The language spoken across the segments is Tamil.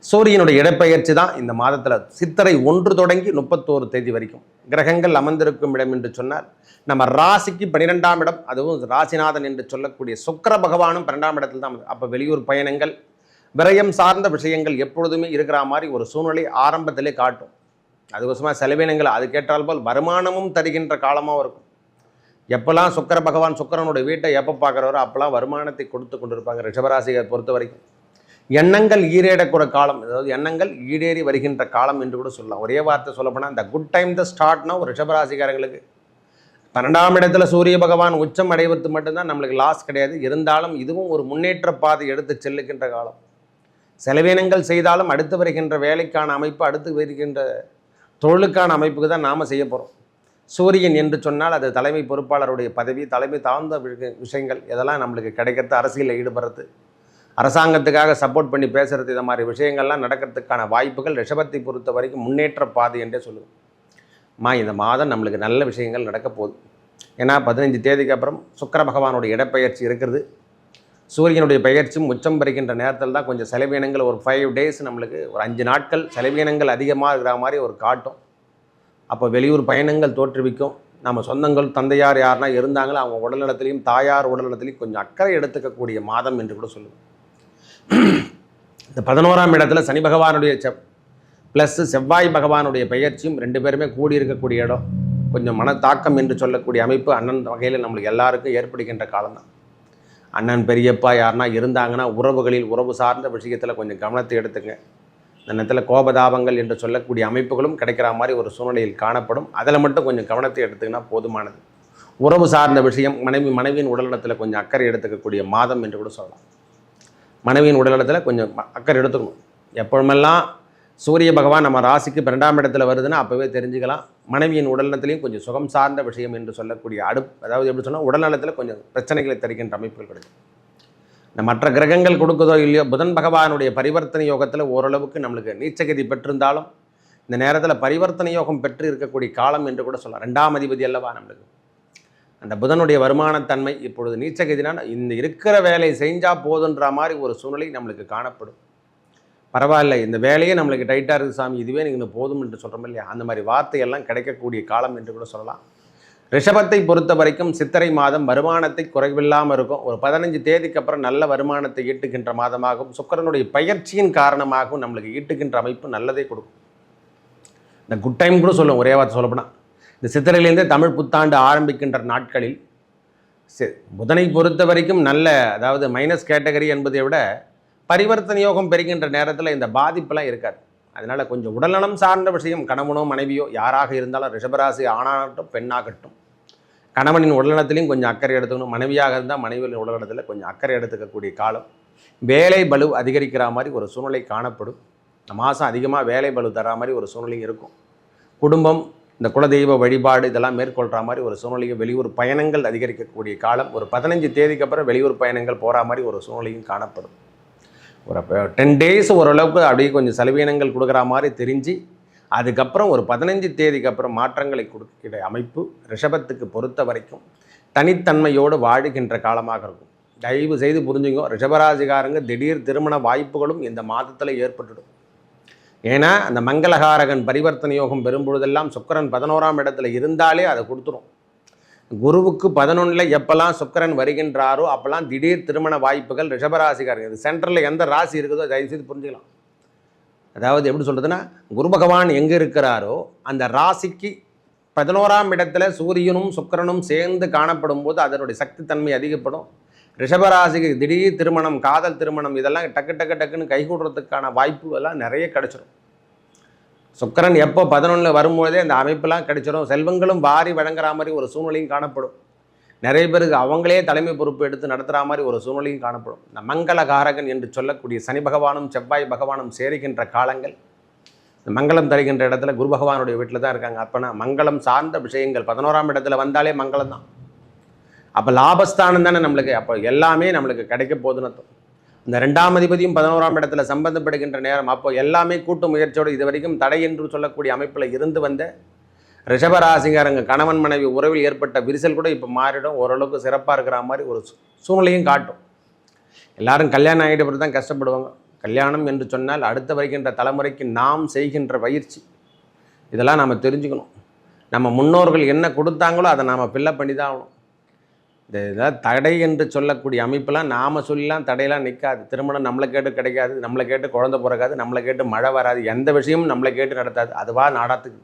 சூரியனுடைய இடப்பெயர்ச்சி தான் இந்த மாதத்தில் சித்திரை 1 தொடங்கி 31 தேதி வரைக்கும் கிரகங்கள் அமர்ந்திருக்கும் இடம் என்று சொன்னால் நம்ம ராசிக்கு 12ஆம் இடம், அதுவும் ராசிநாதன் என்று சொல்லக்கூடிய சுக்கிர பகவானும் 12ஆம் இடத்தில் தான். அப்போ வெளியூர் பயணங்கள், விரயம் சார்ந்த விஷயங்கள் எப்பொழுதுமே இருக்கிற மாதிரி ஒரு சூழ்நிலை ஆரம்பத்திலே காட்டும். அதுக்கோசமாக செலவினங்கள் அதுக்கேற்றால் போல் வருமானமும் தருகின்ற காலமாக இருக்கும். எப்போல்லாம் சுக்கிர பகவான் சுக்கிரனுடைய வீட்டை எப்போ பார்க்குறவரோ அப்போல்லாம் வருமானத்தை கொடுத்து கொண்டிருப்பாங்க. ரிஷபராசியை பொறுத்த வரைக்கும் எண்ணங்கள் ஈரேறக்கூட காலம், அதாவது எண்ணங்கள் ஈடேறி வருகின்ற காலம் என்று கூட சொல்லலாம். ஒரே வார்த்தை சொல்லப்போனால் இந்த குட் டைம் த ஸ்டார்ட்னா ஒரு ரிஷபராசிக்காரங்களுக்கு 12ஆம் இடத்துல சூரிய பகவான் உச்சம் அடைவது மட்டும்தான் நம்மளுக்கு லாஸ் கிடையாது. இருந்தாலும் இதுவும் ஒரு முன்னேற்ற பாதை எடுத்து செல்லுகின்ற காலம். செலவினங்கள் செய்தாலும் அடுத்து வருகின்ற வேலைக்கான அமைப்பு, அடுத்து வருகின்ற தொழிலுக்கான அமைப்புக்கு தான் நாம் செய்ய போகிறோம். சூரியன் என்று சொன்னால் அது தலைமை பொறுப்பாளருடைய பதவி, தலைமை தாழ்ந்த விஷயங்கள் இதெல்லாம் நம்மளுக்கு கிடைக்கிறது. அரசியலில் ஈடுபடுறது, அரசாங்கத்துக்காக சப்போர்ட் பண்ணி பேசுகிறது, இந்த மாதிரி விஷயங்கள்லாம் நடக்கிறதுக்கான வாய்ப்புகள் ரிஷபத்தை பொறுத்த வரைக்கும் முன்னேற்ற பாதை என்றே சொல்லுவோம். இந்த மாதம் நம்மளுக்கு நல்ல விஷயங்கள் நடக்க போகுது. ஏன்னா 15 தேதிக்கு அப்புறம் சுக்கிர பகவானுடைய இடப்பெயர்ச்சி இருக்கிறது. சூரியனுடைய பெயர்ச்சியும் உச்சம் பெறுகின்ற நேரத்தில் தான் கொஞ்சம் செலவினங்கள் ஒரு 5 days நம்மளுக்கு ஒரு 5 நாட்கள் செலவினங்கள் அதிகமாக இருக்கிற மாதிரி ஒரு காட்டும். அப்போ வெளியூர் பயணங்கள் தோற்றுவிக்கும். நம்ம சொந்தங்கள் தந்தையார் யாருன்னா இருந்தாங்களோ அவங்க உடல்நலத்திலையும் தாயார் உடல்நலத்திலையும் கொஞ்சம் அக்கறை எடுத்துக்கக்கூடிய மாதம் என்று கூட சொல்லுவோம். இந்த 11ஆம் இடத்துல சனி பகவானுடைய ப்ளஸ் செவ்வாய் பகவானுடைய பெயர்ச்சியும் 2 பேருமே கூடியிருக்கக்கூடிய இடம். கொஞ்சம் மனத்தாக்கம் என்று சொல்லக்கூடிய அமைப்பு அண்ணன் வகையில் நம்மளுக்கு எல்லாருக்கும் ஏற்படுகின்ற காலம்தான். அண்ணன் பெரியப்பா யாருன்னா இருந்தாங்கன்னா உறவுகளில் உறவு சார்ந்த விஷயத்தில் கொஞ்சம் கவனத்தை எடுத்துங்க. இந்த நேரத்தில் கோபதாபங்கள் என்று சொல்லக்கூடிய அமைப்புகளும் கிடைக்கிற மாதிரி ஒரு சூழ்நிலையில் காணப்படும். அதில் மட்டும் கொஞ்சம் கவனத்தை எடுத்துக்கினா போதுமானது. உறவு சார்ந்த விஷயம், மனைவியின் உடல்நலத்தில் கொஞ்சம் அக்கறை எடுத்துக்கக்கூடிய மாதம் என்று கூட சொல்லலாம். மனைவியின் உடல்நலத்தில் கொஞ்சம் அக்கறை எடுத்துக்கணும். எப்பொழுமெல்லாம் சூரிய பகவான் நம்ம ராசிக்கு 12ஆம் இடத்துல வருதுன்னா அப்போவே தெரிஞ்சுக்கலாம். மனைவியின் உடல்நலத்திலையும் கொஞ்சம் சுகம் சார்ந்த விஷயம் என்று சொல்லக்கூடிய அதாவது எப்படி சொன்னால் உடல்நலத்தில் கொஞ்சம் பிரச்சனைகளை தருகின்ற அமைப்புகள் கிடைக்கும். இந்த மற்ற கிரகங்கள் கொடுக்குதோ இல்லையோ, புதன் பகவானுடைய பரிவர்த்தனை யோகத்தில் ஓரளவுக்கு நம்மளுக்கு நீச்சகதி பெற்றிருந்தாலும் இந்த நேரத்தில் பரிவர்த்தனை யோகம் பெற்று இருக்கக்கூடிய காலம் என்று கூட சொல்லலாம். 2ஆம் அதிபதி அல்லவா நம்மளுக்கு. அந்த புதனுடைய வருமானத்தன்மை இப்பொழுது நீச்சகதினால் இந்த இருக்கிற வேலையை செஞ்சால் போதுன்ற மாதிரி ஒரு சூழ்நிலை நம்மளுக்கு காணப்படும். பரவாயில்ல, இந்த வேலையே நம்மளுக்கு டைட்டாக இருக்குது சாமி, இதுவே நீங்கள் போதும் என்று சொல்கிறோம் இல்லையா, அந்த மாதிரி வார்த்தையெல்லாம் கிடைக்கக்கூடிய காலம் என்று கூட சொல்லலாம். ரிஷபத்தை பொறுத்த வரைக்கும் சித்திரை மாதம் வருமானத்தை குறைவில்லாமல் இருக்கும். ஒரு 15 தேதிக்கு அப்புறம் நல்ல வருமானத்தை ஈட்டுகின்ற மாதமாகவும் சுக்கிரனுடைய பயிற்சியின் காரணமாகவும் நம்மளுக்கு ஈட்டுகின்ற அமைப்பு நல்லதே கொடுக்கும். இந்த குட் டைம் கூட சொல்லுவோம். ஒரே வார்த்தை சொல்லப்போனால் இந்த சித்திரையிலேருந்தே தமிழ் புத்தாண்டு ஆரம்பிக்கின்ற நாட்களில் புதனை பொறுத்த வரைக்கும் நல்ல, அதாவது மைனஸ் கேட்டகரி என்பதை விட பரிவர்த்தனை யோகம் பெறுகின்ற நேரத்தில் இந்த பாதிப்பெல்லாம் இருக்காது. அதனால் கொஞ்சம் உடல்நலம் சார்ந்த விஷயம், கணவனோ மனைவியோ யாராக இருந்தாலும், ரிஷபராசி ஆணாகட்டும் பெண்ணாகட்டும், கணவனின் உடல்நலத்திலையும் கொஞ்சம் அக்கறை எடுத்துக்கணும். மனைவியாக இருந்தால் மனைவியின் உடல்நலத்தில் கொஞ்சம் அக்கறை எடுத்துக்கக்கூடிய காலம். வேலை பளு அதிகரிக்கிற மாதிரி ஒரு சூழ்நிலை காணப்படும். இந்த மாதம் அதிகமாக வேலை பளு தரா மாதிரி ஒரு சூழ்நிலை இருக்கும். குடும்பம், இந்த குலதெய்வ வழிபாடு இதெல்லாம் மேற்கொள்கிற மாதிரி ஒரு சூழ்நிலையும், வெளியூர் பயணங்கள் அதிகரிக்கக்கூடிய காலம். ஒரு 15 தேதிக்கு அப்புறம் வெளியூர் பயணங்கள் போகிற மாதிரி ஒரு சூழ்நிலையும் காணப்படும். ஒரு 10 days ஓரளவுக்கு அப்படியே கொஞ்சம் செலவினங்கள் கொடுக்குற மாதிரி தெரிஞ்சு, அதுக்கப்புறம் ஒரு 15 தேதிக்கு அப்புறம் மாற்றங்களை கொடுக்கிற அமைப்பு ரிஷபத்துக்கு பொறுத்த வரைக்கும் தனித்தன்மையோடு வாழுகின்ற காலமாக இருக்கும். தயவு செய்து புரிஞ்சுங்க, ரிஷபராசிகாரங்க திடீர் திருமண வாய்ப்புகளும் இந்த மாதத்தில் ஏற்பட்டுடும். ஏன்னா அந்த மங்களகாரகன் பரிவர்த்தனை யோகம் பெறும்பொழுதெல்லாம் சுக்கிரன் 11ஆம் இடத்துல இருந்தாலே அதை கொடுத்துரும். குருவுக்கு 11ல் எப்போல்லாம் சுக்கிரன் வருகின்றாரோ அப்போல்லாம் திடீர் திருமண வாய்ப்புகள் ரிஷபராசிக்காரங்க. இது சென்ட்ரலில் எந்த ராசி இருக்குதோ தயவுசெய்து புரிஞ்சுக்கலாம். அதாவது எப்படி சொல்கிறதுன்னா, குரு பகவான் எங்கே இருக்கிறாரோ அந்த ராசிக்கு 11ஆம் இடத்துல சூரியனும் சுக்கிரனும் சேர்ந்து காணப்படும் போது அதனுடைய சக்தி தன்மை அதிகப்படும். ரிஷபராசிக்கு திடீர் திருமணம், காதல் திருமணம் இதெல்லாம் டக்குன்னு கைகூடுறதுக்கான வாய்ப்பு எல்லாம் நிறைய கிடச்சிடும். சுக்கிரன் எப்போ 11ல் வரும்போதே அந்த அமைப்பெல்லாம் கிடைச்சிடும். செல்வங்களும் வாரி வழங்குற மாதிரி ஒரு சூழ்நிலையும் காணப்படும். நிறைய பேருக்கு அவங்களே தலைமை பொறுப்பு எடுத்து நடத்துகிற மாதிரி ஒரு சூழ்நிலையும் காணப்படும். இந்த மங்களகாரகன் என்று சொல்லக்கூடிய சனி பகவானும் செவ்வாய் பகவானும் சேருகின்ற காலங்கள், இந்த மங்களம் தருகின்ற இடத்துல குரு பகவானுடைய வீட்டில் தான் இருக்காங்க. அப்போனா மங்களம் சார்ந்த விஷயங்கள் 11ஆம் இடத்துல வந்தாலே மங்களம் தான். அப்போ லாபஸ்தானம் தானே நம்மளுக்கு. அப்போ எல்லாமே நம்மளுக்கு கிடைக்க போதுன்னு. இந்த 2ஆம் அதிபதியும் 11ஆம் இடத்துல சம்பந்தப்படுகின்ற நேரம். அப்போ எல்லாமே கூட்டு முயற்சியோடு இது வரைக்கும் தடை என்று சொல்லக்கூடிய அமைப்பில் இருந்து வந்த ரிஷபராசிகாரங்க கணவன் மனைவி உறவில் ஏற்பட்ட விரிசல் கூட இப்போ மாறிடும். ஓரளவுக்கு சிறப்பாக இருக்கிற மாதிரி ஒரு சூழ்நிலையும் காட்டும். எல்லாரும் கல்யாணம் ஆகிட்ட பிறகு தான் கஷ்டப்படுவாங்க. கல்யாணம் என்று சொன்னால் அடுத்த வருகின்ற தலைமுறைக்கு நாம் செய்கின்ற பயிற்சி, இதெல்லாம் நாம் தெரிஞ்சுக்கணும். நம்ம முன்னோர்கள் என்ன கொடுத்தாங்களோ அதை நாம் ஃபில்லப் பண்ணி தான் ஆகணும். இதாவது தடை என்று சொல்லக்கூடிய அமைப்பெல்லாம் நாம் சொல்லலாம் தடையெல்லாம் நிற்காது. திருமணம் நம்மளை கேட்டு கிடைக்காது, நம்மளை கேட்டு குழந்தை பிறக்காது, நம்மளை கேட்டு மழை வராது, எந்த விஷயமும் நம்மளை கேட்டு நடத்தாது. அதுவாக நாடாத்துக்கு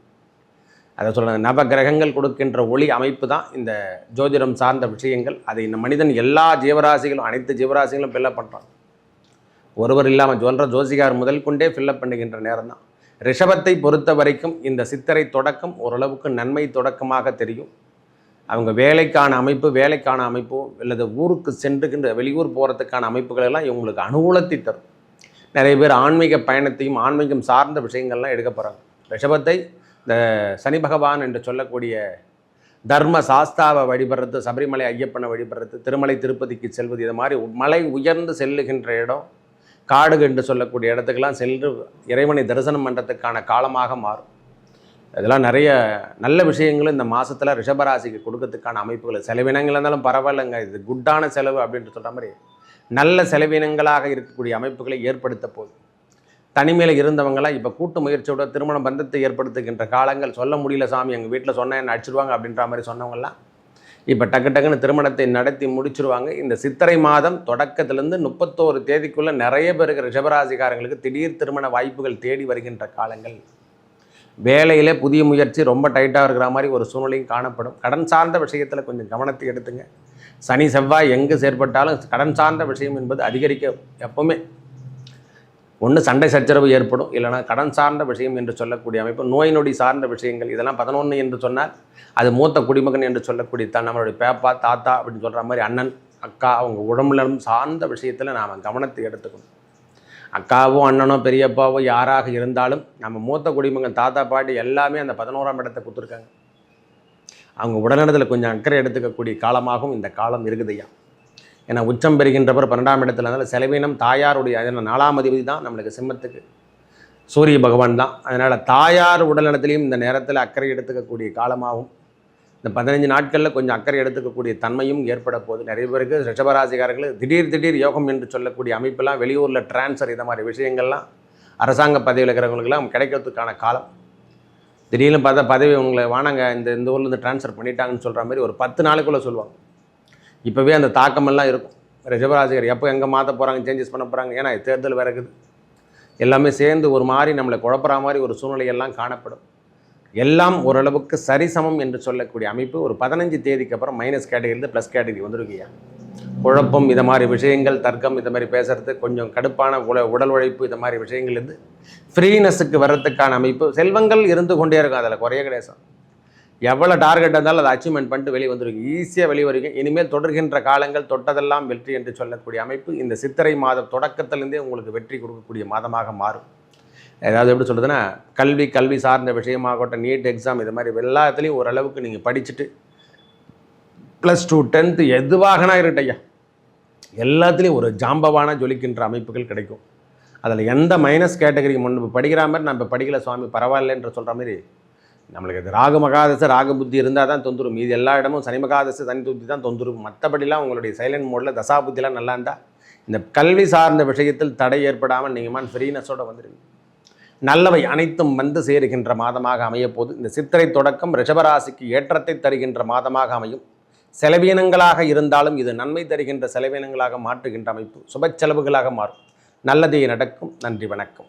அதை சொல்கிறது நவ கிரகங்கள் கொடுக்கின்ற ஒளி அமைப்பு தான் இந்த ஜோதிடம் சார்ந்த விஷயங்கள். அதை இந்த மனிதன் எல்லா ஜீவராசிகளும் அனைத்து ஜீவராசிகளும் ஃபில்லப் பண்ணுறான். ஒருவர் இல்லாமல் சொல்கிற ஜோசிகார் முதல் கொண்டே ஃபில்லப் பண்ணுகின்ற நேரம் தான். ரிஷபத்தை பொறுத்த வரைக்கும் இந்த சித்திரை தொடக்கம் ஓரளவுக்கு நன்மை தொடக்கமாக தெரியும். அவங்க வேலைக்கான அமைப்போ அல்லது ஊருக்கு சென்றுகின்ற வெளியூர் போகிறதுக்கான அமைப்புகள் எல்லாம் இவங்களுக்கு அனுகூலத்தை தரும். நிறைய பேர் ஆன்மீக பயணத்தையும் ஆன்மீகம் சார்ந்த விஷயங்கள்லாம் எடுக்க போகிறாங்க. ரிஷபத்தை இந்த சனி பகவான் என்று சொல்லக்கூடிய தர்ம சாஸ்தாவை வழிபடுறது, சபரிமலை ஐயப்பனை வழிபடுறது, திருமலை திருப்பதிக்கு செல்வது, இது மாதிரி மலை உயர்ந்து செல்லுகின்ற இடம், காடு என்று சொல்லக்கூடிய இடத்துக்கெல்லாம் சென்று இறைவனை தரிசனம் பண்ணுறதுக்கான காலமாக மாறும். இதெல்லாம் நிறைய நல்ல விஷயங்களும் இந்த மாதத்தில் ரிஷபராசிக்கு கொடுக்கறதுக்கான அமைப்புகள். செலவினங்கள் இருந்தாலும் பரவாயில்லைங்க, இது குட்டான செலவு அப்படின்ட்டு சொல்கிற மாதிரி நல்ல செலவினங்களாக இருக்கக்கூடிய அமைப்புகளை ஏற்படுத்த போகுது. தனிமையில் இருந்தவங்களாம் இப்போ கூட்டு முயற்சியோட திருமண பந்தத்தை ஏற்படுத்துகின்ற காலங்கள். சொல்ல முடியல சாமி, எங்கள் வீட்டில் சொன்னால் என்ன அடிச்சிடுவாங்க அப்படின்ற மாதிரி சொன்னவங்களாம் இப்போ டக்குன்னு திருமணத்தை நடத்தி முடிச்சிருவாங்க. இந்த சித்திரை மாதம் தொடக்கத்திலேருந்து 31 தேதிக்குள்ளே நிறைய பேருக்கு ரிஷபராசிக்காரங்களுக்கு திடீர் திருமண வாய்ப்புகள் தேடி வருகின்ற காலங்கள். வேலையில் புதிய முயற்சி ரொம்ப டைட்டாக இருக்கிற மாதிரி ஒரு சூழ்நிலையும் காணப்படும். கடன் சார்ந்த விஷயத்தில் கொஞ்சம் கவனத்தை எடுத்துங்க. சனி செவ்வாய் எங்கு செயற்பட்டாலும் கடன் சார்ந்த விஷயம் என்பது அதிகரிக்க எப்பவுமே ஒன்று சண்டை சச்சரவு ஏற்படும், இல்லைனா கடன் சார்ந்த விஷயம் என்று சொல்லக்கூடிய அமைப்பு, நோய் நொடி சார்ந்த விஷயங்கள். இதெல்லாம் 11 என்று சொன்னால் அது மூத்த குடிமகன் என்று சொல்லக்கூடிய நம்மளுடைய பேப்பா தாத்தா அப்படின்னு சொல்கிற மாதிரி அண்ணன் அக்கா அவங்க உடம்புலம் சார்ந்த விஷயத்தில் நாம் கவனத்தை எடுத்துக்கணும். அக்காவோ அண்ணனோ பெரியப்பாவோ யாராக இருந்தாலும் நம்ம மூத்த குடிமகன் தாத்தா பாட்டி எல்லாமே அந்த 11ஆம் இடத்தை கொடுத்துருக்காங்க. அவங்க உடல்நலத்தில் கொஞ்சம் அக்கறை எடுத்துக்கக்கூடிய காலமாகவும் இந்த காலம் இருக்குதுய்யா. ஏன்னா உச்சம் பெறுகின்றவர் 12ஆம் இடத்துல இருந்தாலும் செலவினம் தாயாருடைய 4ஆம் அதிபதி தான் நம்மளுக்கு சிம்மத்துக்கு சூரிய பகவான் தான். அதனால் தாயார் உடல்நலத்திலையும் இந்த நேரத்தில் அக்கறை எடுத்துக்கக்கூடிய காலமாகவும் இந்த 15 நாட்களில் கொஞ்சம் அக்கறை எடுத்துக்கக்கூடிய தன்மையும் ஏற்பட போகுது. நிறைய பேருக்கு ரிஷபராசிக்காரர்கள் திடீர் யோகம் என்று சொல்லக்கூடிய அமைப்பெல்லாம் வெளியூரில் டிரான்ஸ்ஃபர் இந்த மாதிரி விஷயங்கள்லாம் அரசாங்க பதவியில் இருக்கிறவங்களுக்கெல்லாம் கிடைக்கிறதுக்கான காலம். திடீர்னு பார்த்தா பதவி உங்களை வானாங்க இந்த ஊர்லேருந்து டிரான்ஸ்ஃபர் பண்ணிட்டாங்கன்னு சொல்கிற மாதிரி ஒரு 10 நாளுக்குள்ளே சொல்லுவாங்க. இப்போவே அந்த தாக்கமெல்லாம் இருக்கும். ரிஷபராசிகர் எப்போ எங்கே மாற்ற போகிறாங்க, சேஞ்சஸ் பண்ண போகிறாங்க, ஏன்னா தேர்தல் வேறு இருக்குது, எல்லாமே சேர்ந்து ஒரு மாதிரி நம்மளை குழப்புற மாதிரி ஒரு சூழ்நிலையெல்லாம் காணப்படும். எல்லாம் ஓரளவுக்கு சரிசமம் என்று சொல்லக்கூடிய அமைப்பு ஒரு 15 தேதிக்கு அப்புறம் மைனஸ் கேட்டகரியிலேருந்து ப்ளஸ் கேட்டகரி வந்துருக்கியா. குழப்பம் இதை மாதிரி விஷயங்கள், தர்க்கம் இதை மாதிரி பேசுகிறது, கொஞ்சம் கடுப்பான உடல் உழைப்பு இதை மாதிரி விஷயங்கள்லேருந்து ஃப்ரீனஸுக்கு வர்றதுக்கான அமைப்பு. செல்வங்கள் இருந்து கொண்டே இருக்கும், அதில் குறைய கிடையாது. எவ்வளோ டார்கெட் இருந்தாலும் அதை அச்சீவ்மெண்ட் பண்ணிட்டு வெளியே வந்துருக்கு, ஈஸியாக வெளியே வருவீங்க. இனிமேல் தொடர்கின்ற காலங்கள் தொட்டதெல்லாம் வெற்றி என்று சொல்லக்கூடிய அமைப்பு இந்த சித்திரை மாதம் தொடக்கத்திலேருந்தே உங்களுக்கு வெற்றி கொடுக்கக்கூடிய மாதமாக மாறும். ஏதாவது எப்படி சொல்கிறதுன்னா, கல்வி சார்ந்த விஷயமாகட்டும், நீட் எக்ஸாம் இது மாதிரி எல்லாத்துலேயும் ஓரளவுக்கு நீங்கள் படிச்சுட்டு +2 10th எதுவாகனா இருக்கட்டையா, எல்லாத்துலேயும் ஒரு ஜாம்பவான ஜொலிக்கின்ற அமைப்புகள் கிடைக்கும். அதில் எந்த மைனஸ் கேட்டகரி முன்பு படிக்கிற மாதிரி நம்ம படிக்கல சுவாமி பரவாயில்லைன்ற சொல்கிற மாதிரி நம்மளுக்கு இது ராகு மகாதசை ராகு புத்தி இருந்தால் தான் தொந்தரும். இது எல்லா இடமும் சனி மகாதசை சனி புத்தி தான் தொந்தரும். மற்றபடிலாம் உங்களுடைய சைலண்ட் மோடில் தசா புத்திலாம் நல்லா இருந்தால் இந்த கல்வி சார்ந்த விஷயத்தில் தடை ஏற்படாமல் நீங்கள் ஃப்ரீனஸோடு வந்துடுவீங்க. நல்லவை அனைத்தும் வந்து சேருகின்ற மாதமாக அமையப்போது இந்த சித்திரை தொடக்கம் ரிஷபராசிக்கு ஏற்றத்தை தருகின்ற மாதமாக அமையும். செலவீனங்களாக இருந்தாலும் இது நன்மை தருகின்ற செலவீனங்களாக மாற்றுகின்ற அமைப்பு, சுப செலவுகளாக மாறும். நல்லதே நடக்கும். நன்றி, வணக்கம்.